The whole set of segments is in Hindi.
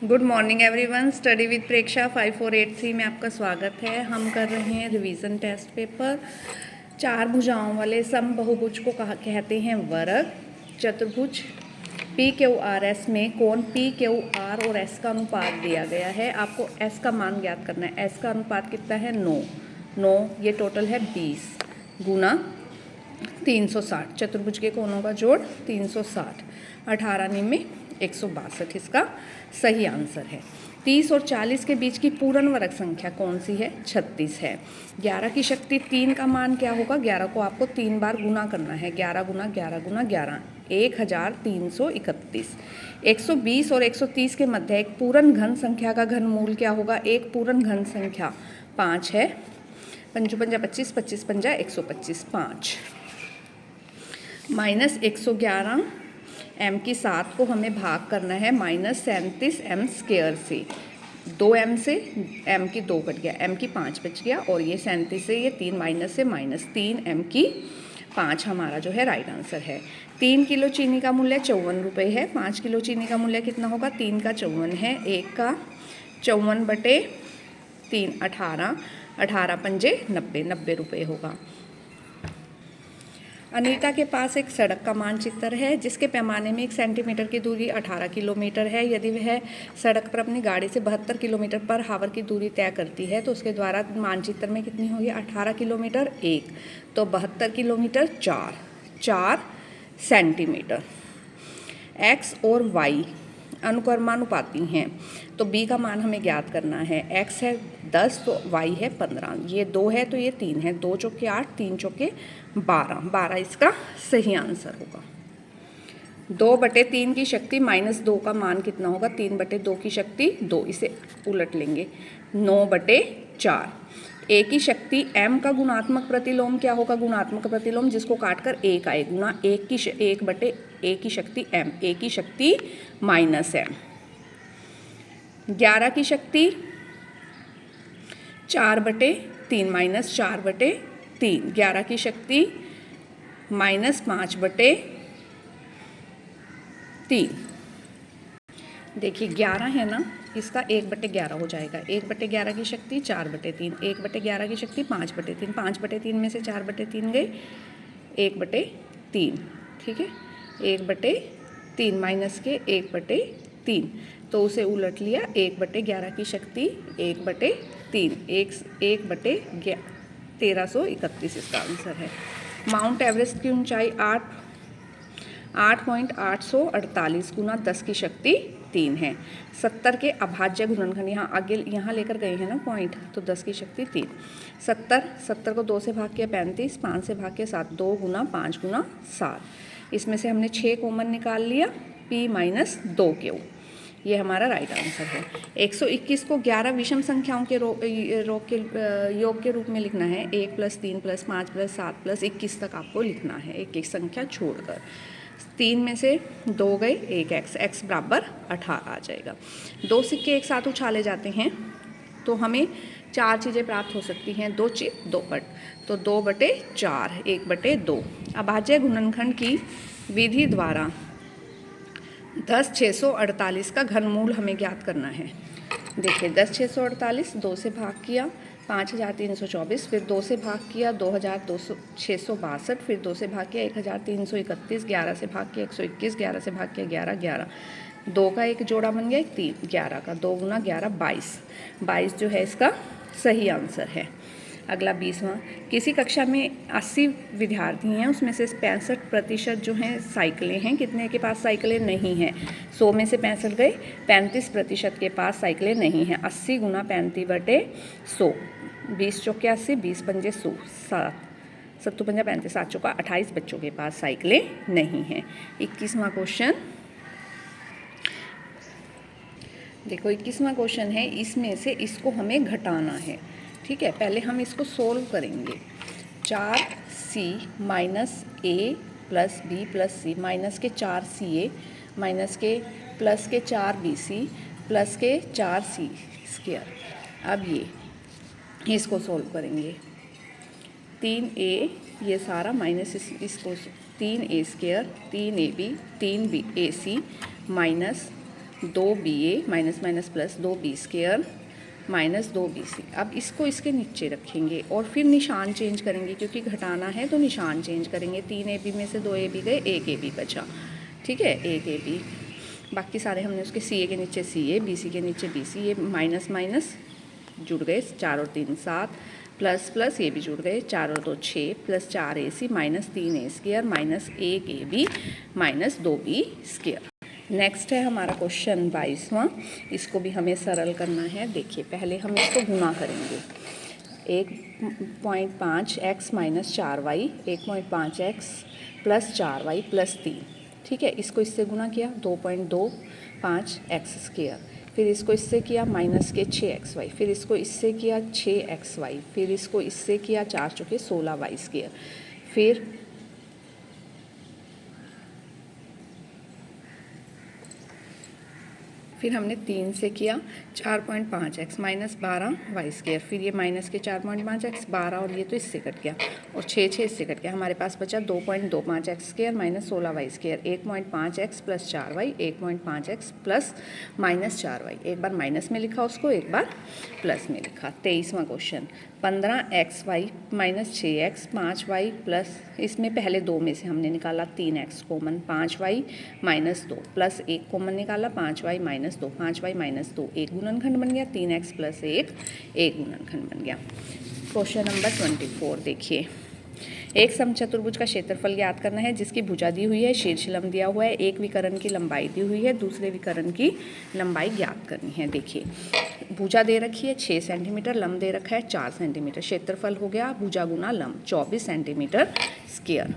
Good morning everyone. Study with Preksha 5483 में आपका स्वागत है। हम कर रहे हैं रिवीजन टेस्ट पेपर। चार भुजाओं वाले समबहुभुज को कहते हैं वर्ग। चतुर्भुज पी क्यू आर एस में कोण पी क्यू आर और एस का अनुपात दिया गया है। आपको एस का मान ज्ञात करना है। एस का अनुपात कितना है? 9। ये टोटल है 20 गुना 360। चतुर्भुज के कोणों का जोड़ 360। 18 निम्न 162 इसका सही आंसर है। 30 और 40 के बीच की पूर्ण वर्ग संख्या कौन सी है? 36 है। 11 की शक्ति 3 का मान क्या होगा? 11 को आपको 3 बार गुना करना है। 11 गुना 11 गुना 11 1331। 120 और 130 के मध्य एक पूर्ण घन संख्या का घनमूल क्या होगा? एक पूर्ण घन संख्या 5 है। 5 पंजा 25, 25 पंजा 125, 5 माइनस 111 m की 7 को हमें भाग करना है माइनस 37 m स्क्वायर से। 2 m से m की 2 कट गया, m की 5 बच गया और ये 37 से ये 3 माइनस से माइनस 3 m की 5 हमारा जो है राइट आंसर है। 3 किलो चीनी का मूल्य 54 रुपये है। 5 किलो चीनी का मूल्य कितना होगा? 3 का 54 है। 1 का 54/3 18, 18 पंजे 90 रुपये होगा। अनीता के पास एक सड़क का मानचित्र है जिसके पैमाने में 1 सेंटीमीटर की दूरी 18 किलोमीटर है। यदि वह सड़क पर अपनी गाड़ी से 72 किलोमीटर पर हावर की दूरी तय करती है तो उसके द्वारा मानचित्र में कितनी होगी? 18 किलोमीटर 1 तो 72 किलोमीटर 4 सेंटीमीटर। एक्स और वाई अनुक्रमानुपाती हैं तो बी का मान हमें ज्ञात करना है। एक्स है 10 तो वाई है 15। ये 2 है तो ये 3 है। 2 चौके 8, 3 चौके 12 इसका सही आंसर होगा। 2/3 की शक्ति -2 का मान कितना होगा? 3/2 की शक्ति 2, इसे उलट लेंगे 9/4। ए की शक्ति m का गुणात्मक प्रतिलोम क्या होगा? गुणात्मक प्रतिलोम जिसको काटकर 1 आए गुना 1/a की शक्ति m, a की शक्ति -m। 11 की शक्ति 4/3 माइनस 4/3। 11 की शक्ति -5/3। देखिए 11 है ना, इसका 1/11 हो जाएगा। 1/11 की शक्ति 4/3, 1/11 की शक्ति 5/3, 5/3 में से 4/3 गए 1/3, ठीक है। 1/3 माइनस के 1/3 तो उसे उलट लिया। 1/11 की शक्ति 1/3, 1/1331 इसका आंसर है। माउंट एवरेस्ट की ऊंचाई 8.848 गुना 10 की शक्ति 3 है। 70 के अभाज्य गुणनखंड यहाँ लेकर गए हैं ना पॉइंट, तो 10 की शक्ति 3। 70 को 2 से भाग किया 35, 5 से भाग किया 7, 2 गुना 5 गुना 7। इसमें से हमने 6 कॉमन निकाल लिया, p माइनस 2q, ये हमारा राइट आंसर है। 121 को 11 विषम संख्याओं के योग के रूप में लिखना है। 1 + 3 + 5 + 7 + 21 तक आपको लिखना है, एक एक संख्या छोड़कर। 3 में से 2 गए, 1 x बराबर 18 आ जाएगा। 2 सिक्के एक साथ उछाले जाते हैं तो हमें 4 चीज़ें प्राप्त हो सकती हैं। 2 चिप 2 पट, तो 2/4 1/2। अभाज्य गुणनखंड की विधि द्वारा 10,648 का घनमूल हमें ज्ञात करना है। देखिए 10,648, 2 से भाग किया 5,324, फिर 2 से भाग किया 2,662, फिर 2 से भाग किया 1,331, 11 से भाग किया 121, 11 से भाग किया 11, 2 का एक जोड़ा बन गया 3, 11 का 2 गुना 11 22 जो है इसका सही आंसर है। अगला 20वां, किसी कक्षा में 80 विद्यार्थी हैं, उसमें से 65% जो हैं साइकिलें हैं। कितने के पास साइकिलें नहीं हैं? 100 में से 65 गए, 35% के पास साइकिलें नहीं हैं। 80 गुना 35/100, 20 चौके 80, 20 पंजे 100, 7 पंजा 35, 7 चौका 28 बच्चों के पास साइकिलें नहीं हैं। 21वां क्वेश्चन देखो, 21वां क्वेश्चन है, इसमें से इसको हमें घटाना है। ठीक है, पहले हम इसको सोल्व करेंगे। 4c minus a plus b plus c minus के 4ca माइनस के प्लस के 4bc प्लस के 4c स्क्वायर। अब ये इसको सोल्व करेंगे। 3a ये सारा माइनस इसको 3a square, 3ab 3ac minus 2ba minus minus plus 2b² minus 2bc। अब इसको इसके नीचे रखेंगे और फिर निशान चेंज करेंगे, क्योंकि घटाना है तो निशान चेंज करेंगे। 3ab में से 2ab गए, 1ab बचा, ठीक है, 1ab। बाकी सारे हमने उसके ca के नीचे ca, bc के नीचे bc, ये माइनस माइनस जुड़ गए, 4 और 3 7, प्लस प्लस ये भी जुड़ गए, 4 और 2 6, plus 4ac minus 3a² minus 1ab minus 2b²। Next है हमारा क्वेश्चन 22वां। इसको भी हमें सरल करना है। देखिए पहले हम इसको गुना करेंगे। 1.5x minus 4y, 1.5x plus 4y plus 3, ठीक है। इसको इससे गुना किया 2.25x², फिर इसको इससे किया माइनस के 6xy, फिर इसको इससे किया 6xy, फिर इसको इससे किया 4 चौके 16y², फिर हमने 3 से किया 4.5x माइनस 12y², फिर ये माइनस के 4.5x 12, और ये तो इससे कट गया, और 6 इससे कट गया। हमारे पास बचा 2.25x² minus 16y², 1.5x plus 4y, 1.5x plus minus 4y। एक बार माइनस में लिखा उसको, एक बार प्लस में लिखा। 23वां question 15xy minus 6x 5y plus, इसमें पहले 2 में से हमने निकाला 3x common, 5y minus 2 plus 1 common निकाला, 5y माइनस 2, 5y माइनस 2 एक गुणनखंड बन गया, 3x प्लस 1 एक गुणनखंड बन गया। क्वेश्चन नंबर 24 देखिए। एक समचतुर्भुज का क्षेत्रफल ज्ञात करना है जिसकी भुजा दी हुई है, शीर्ष लंब दिया हुआ है, एक विकर्ण की लंबाई दी हुई है, दूसरे विकर्ण की लंबाई ज्ञात करनी है। देखिए भुजा दे रखी है 6 सेंटीमीटर, लंब दे रखा है 4 सेंटीमीटर, क्षेत्रफल हो गया भुजा गुना लंब 24 सेंटीमीटर स्क्वायर,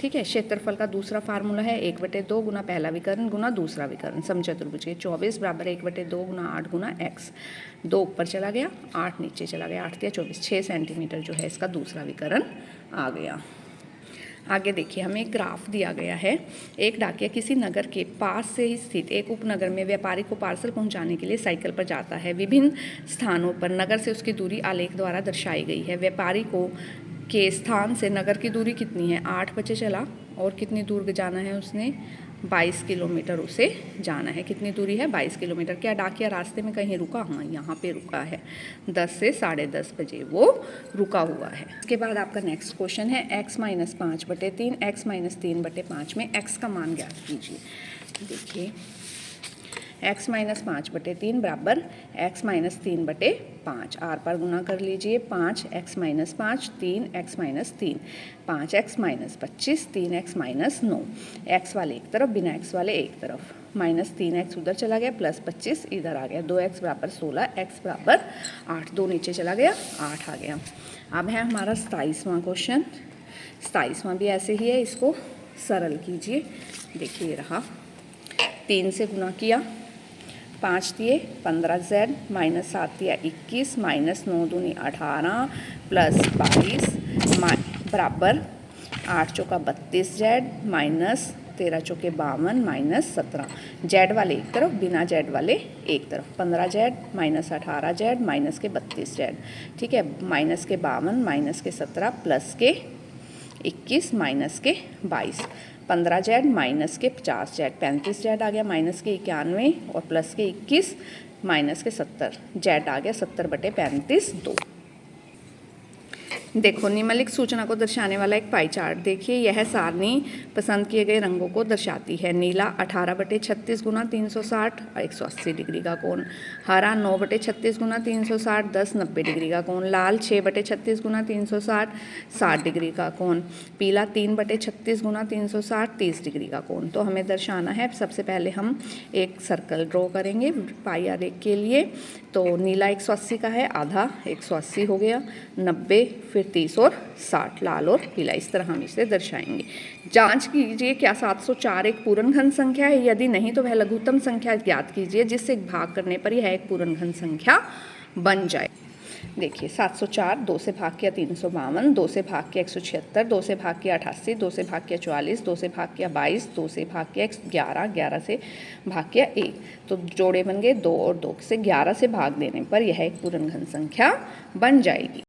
ठीक है। क्षेत्रफल का दूसरा फार्मूला है 1/2 गुना पहला विकर्ण गुना दूसरा विकर्ण समचतुर्भुज के। 24 बराबर 1/2 गुना 8 गुना x, 2 ऊपर चला गया 8 नीचे चला गया, 8 या 24, 6 सेंटीमीटर जो है इसका दूसरा विकर्ण आ गया। आगे देखिए हमें एक ग्राफ दिया गया है। एक डाकिया किसी नगर के पास से ही स्थित एक उपनगर में व्यापारी को पार्सल पहुंचाने के लिए साइकिल पर जाता है। विभिन्न स्थानों पर नगर से उसकी दूरी आलेख द्वारा दर्शाई गई है। व्यापारी को के स्थान से नगर की दूरी कितनी है, 8 बजे चला और कितनी दूर जाना है उसने, 22 किलोमीटर उसे जाना है। कितनी दूरी है, 22 किलोमीटर। क्या डाकिया रास्ते में कहीं रुका, हाँ यहाँ पे रुका है, 10 से 10:30 बजे वो रुका हुआ है। इसके बाद आपका नेक्स्ट क्वेश्चन है x माइनस 5/3, x माइनस 3/5 में x का मान ज्ञात कीजिए। देखिए x माइनस 5/3 बराबर x माइनस 3/5, आर पर गुना कर लीजिए, 5x minus 5, 3x minus 3, 5x minus 25, 3x minus 9, x वाले एक तरफ बिना x वाले एक तरफ, माइनस 3x उधर चला गया प्लस 25 इधर आ गया, 2x बराबर 16, x बराबर 8, 2 नीचे चला गया 8 आ गया। अब है हमारा 27वां क्वेश्चन। 27वां भी ऐसे ही है, इसको सरल कीजिए। देखिए ये रहा, 3 से गुना किया, 5 दिए 15z माइनस 7 दिया 21 माइनस 9 दूनी 18 प्लस 22 बराबर 8 चौका 32z माइनस 13 चौके 52 माइनस 17, जेड वाले एक तरफ बिना जेड वाले एक तरफ, 15z माइनस 18z माइनस के 32z, ठीक है, माइनस के 52 माइनस के 17 प्लस के 21 माइनस के 22, 15z माइनस के 50z, 35z आ गया माइनस के 91 और प्लस के 21 माइनस के 70, z आ गया 70/35 2। देखो निम्नलिखित सूचना को दर्शाने वाला एक पाई चार्ट देखिए। यह सारणी पसंद किए गए रंगों को दर्शाती है। नीला 18/36 गुना 360 180 डिग्री का कोण, हरा 9/36 गुना 360 10 90 डिग्री का कोण, लाल 6/36 गुना 360 60 डिग्री का कोण, पीला 3/36 गुना 360 30 डिग्री का कोण। तो हमें दर्शाना है, सबसे पहले हम एक सर्कल ड्रॉ करेंगे पाई आरेख के लिए। तो नीला 180 का है, आधा 180 हो गया, 90 फिर 30 और 60, लाल और पीला, इस तरह हम इसे दर्शाएंगे। जांच कीजिए क्या 704 एक पूर्ण घन संख्या है, यदि नहीं तो वह लघुत्तम संख्या ज्ञात कीजिए जिससे भाग करने पर यह एक पूर्ण घन संख्या बन जाए। देखिए 704 2 से भाग किया 352, 2 से भाग किया 176, 2 से भाग किया 88, 2 से भाग किया 44, 2 से भाग किया 22, 2 से भाग किया 11, 11 से भाग किया 1, तो जोड़े बन गए 2 और 2 से 11 से भाग देने पर यह एक पूर्ण घन संख्या बन जाएगी।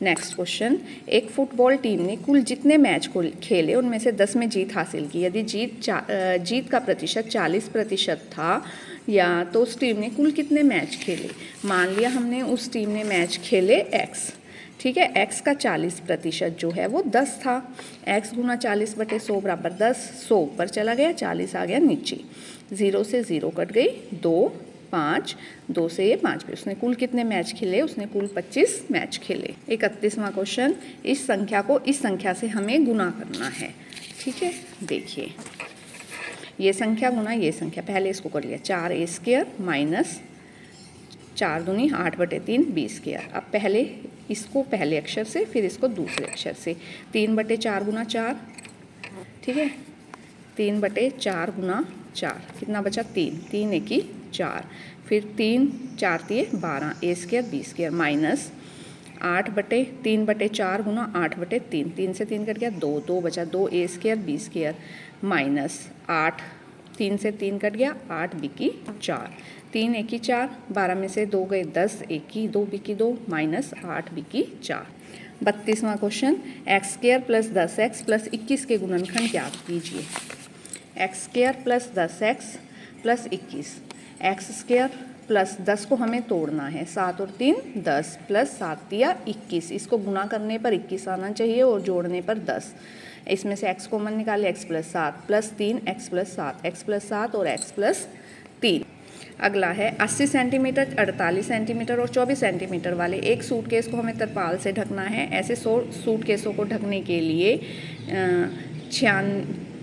नेक्स्ट क्वेश्चन, एक फुटबॉल टीम ने कुल जितने मैच को खेले उनमें से 10 में जीत हासिल की। यदि जीत का प्रतिशत 40% था या तो उस टीम ने कुल कितने मैच खेले। मान लिया हमने उस टीम ने मैच खेले x, ठीक है। x का 40% जो है वो 10 था। x गुना 40/100 बराबर 10। 100 ऊपर चला गया, 40 आ गया नीचे। 0 से 0 कट गई, 2 5, 2 से ये 5 पे। उसने कुल कितने मैच खेले, उसने कुल 25 मैच खेले। 31वां क्वेश्चन, इस संख्या को इस संख्या से हमें गुना करना है, ठीक है। देखिए ये संख्या गुना ये संख्या, पहले इसको कर लिया 4a² माइनस 4 दूनी 8/3 b²। अब पहले इसको पहले अक्षर से, फिर इसको दूसरे अक्षर से। 3/4 गुना 4, ठीक है। 3/4 गुना 4 कितना बचा, 3। 3 एकी 4, फिर 3 4 तिये 12 a² b² माइनस 3/4 गुना 8/3। 3 से 3 कट गया 2, 2 बचा 2 a² b² माइनस 8, 3 से 3 कट गया 8 b² 4। 3 एकी 4, 12 में से 2 गए 10, एकी 2 b² 2 माइनस 8 b² 4। 32वां question, x² plus 10x plus 21 के गुणनखंड ज्ञात कीजिए। x² plus 10x plus 21, x² plus 10 को हमें तोड़ना है, 7 और 3 10 प्लस 7 या 21। इसको गुना करने पर 21 आना चाहिए और जोड़ने पर 10। इसमें से x कॉमन निकाले, x plus 7 plus 3 x plus 7, x plus 7 और x प्लस 3। अगला है 80 सेंटीमीटर, 48 सेंटीमीटर और 24 सेंटीमीटर वाले एक सूटकेस को हमें तरपाल से ढकना है। ऐसे 100 सूटकेसों को ढकने के लिए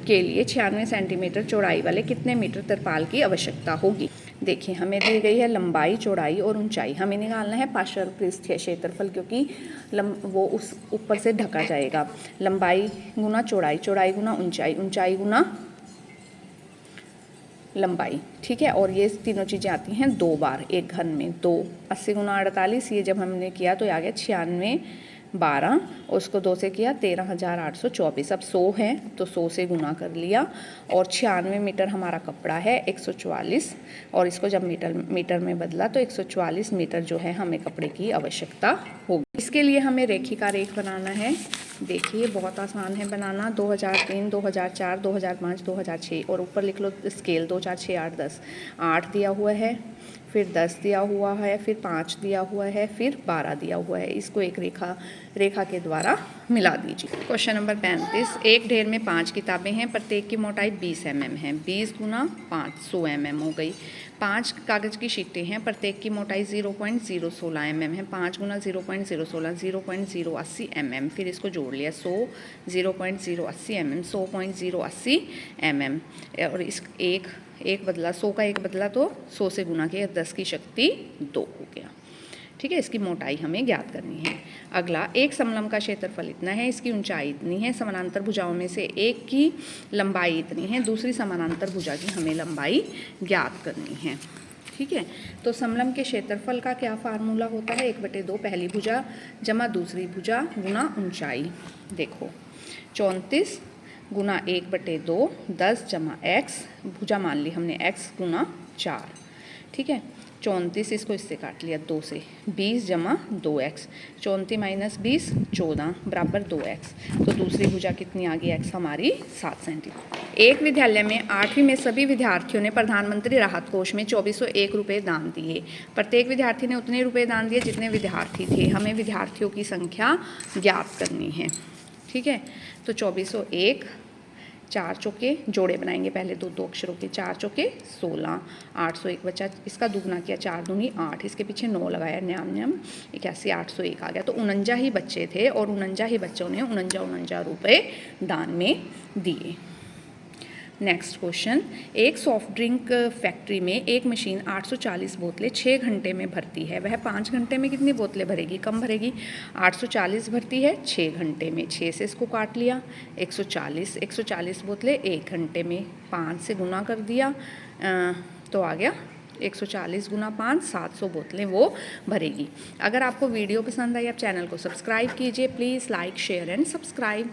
96 सेंटीमीटर चौड़ाई वाले कितने मीटर तरपाल की आवश्यकता होगी। देखिए हमें दी गई है लंबाई, चौड़ाई और ऊंचाई। हमें निकालना है पार्श्व पृष्ठीय क्षेत्रफल, क्योंकि वो उस ऊपर से ढका जाएगा। लंबाई गुना चौड़ाई, चौड़ाई गुना ऊंचाई, ऊंचाई गुना लंबाई, ठीक है। और ये तीनों चीज़ें आती हैं 2 बार एक घन में। 2 80 गुना 48, ये जब हमने किया तो आ गया 96 12, उसको 2 से किया 13,824। अब 100 है तो 100 से गुना कर लिया। और 96 मीटर हमारा कपड़ा है, 144, और इसको जब मीटर में बदला तो 144 मीटर जो है हमें कपड़े की आवश्यकता होगी। इसके लिए हमें रेखिका रेख बनाना है। देखिए बहुत आसान है बनाना। 2003, 2004, 2005, 2006 और ऊपर लिख लो स्केल 2 4 6 8 10। 8 दिया हुआ है, फिर 10 दिया हुआ है, फिर 5 दिया हुआ है, फिर 12 दिया हुआ है। इसको एक रेखा के द्वारा मिला दीजिए। क्वेश्चन नंबर 35, एक ढेर में 5 किताबें हैं, प्रत्येक की मोटाई 20 mm है। 20 गुना 5 100 mm हो गई। 5 कागज़ की शीटें हैं, प्रत्येक की मोटाई 0.016 mm है। 5 गुना 0.016 0.080 mm, फिर इसको जोड़ लिया 100 0.080 mm 100.080 mm। और इस एक बदला 100 का एक बदला तो 100 से गुना किया, 10 की शक्ति 2 हो गया, ठीक है। इसकी मोटाई हमें ज्ञात करनी है। अगला, एक समलंब का क्षेत्रफल इतना है, इसकी ऊंचाई इतनी है। समानांतर भुजाओं में से एक की लंबाई इतनी है, दूसरी समानांतर भुजा की हमें लंबाई ज्ञात करनी है, ठीक है। तो समलंब के क्षेत्रफल का क्या फार्मूला होता है, 1/2 पहली भुजा जमा दूसरी भुजा गुना ऊंचाई। देखो 34 गुना 1/2 10 जमा x, भुजा मान ली हमने x गुना 4, ठीक है। 34 इसको इससे काट लिया 2 से, 20 जमा 2x, 34 माइनस 20 14 बराबर 2x। तो दूसरी भुजा कितनी आ गई x हमारी 7 सेंटीमीटर। एक विद्यालय में 8वीं में सभी विद्यार्थियों ने प्रधानमंत्री राहत कोष में 2401 रुपये दान दिए। प्रत्येक विद्यार्थी ने उतने रुपये दान दिए जितने विद्यार्थी थे। हमें विद्यार्थियों की संख्या ज्ञात करनी है, ठीक है। तो 2401, 4 चौके जोड़े बनाएंगे पहले, दो अक्षरों के, 4 चौके 16, 801 बचा, इसका दुगना किया 4 दूनी 8, इसके पीछे 9 लगाया, न्याम 81 801 आ गया। तो 49 ही बच्चे थे और 49 ही बच्चों ने 49 रुपये दान में दिए। नेक्स्ट क्वेश्चन, एक सॉफ्ट ड्रिंक फैक्ट्री में एक मशीन 840 बोतलें 6 घंटे में भरती है। वह 5 घंटे में कितनी बोतलें भरेगी, कम भरेगी। 840 भरती है 6 घंटे में, 6 से इसको काट लिया 140 बोतलें 1 घंटे में, 5 से गुना कर दिया तो आ गया 140 गुना 5 700 बोतलें वो भरेगी। अगर आपको वीडियो पसंद आई, आप चैनल को सब्सक्राइब कीजिए please, like share and subscribe.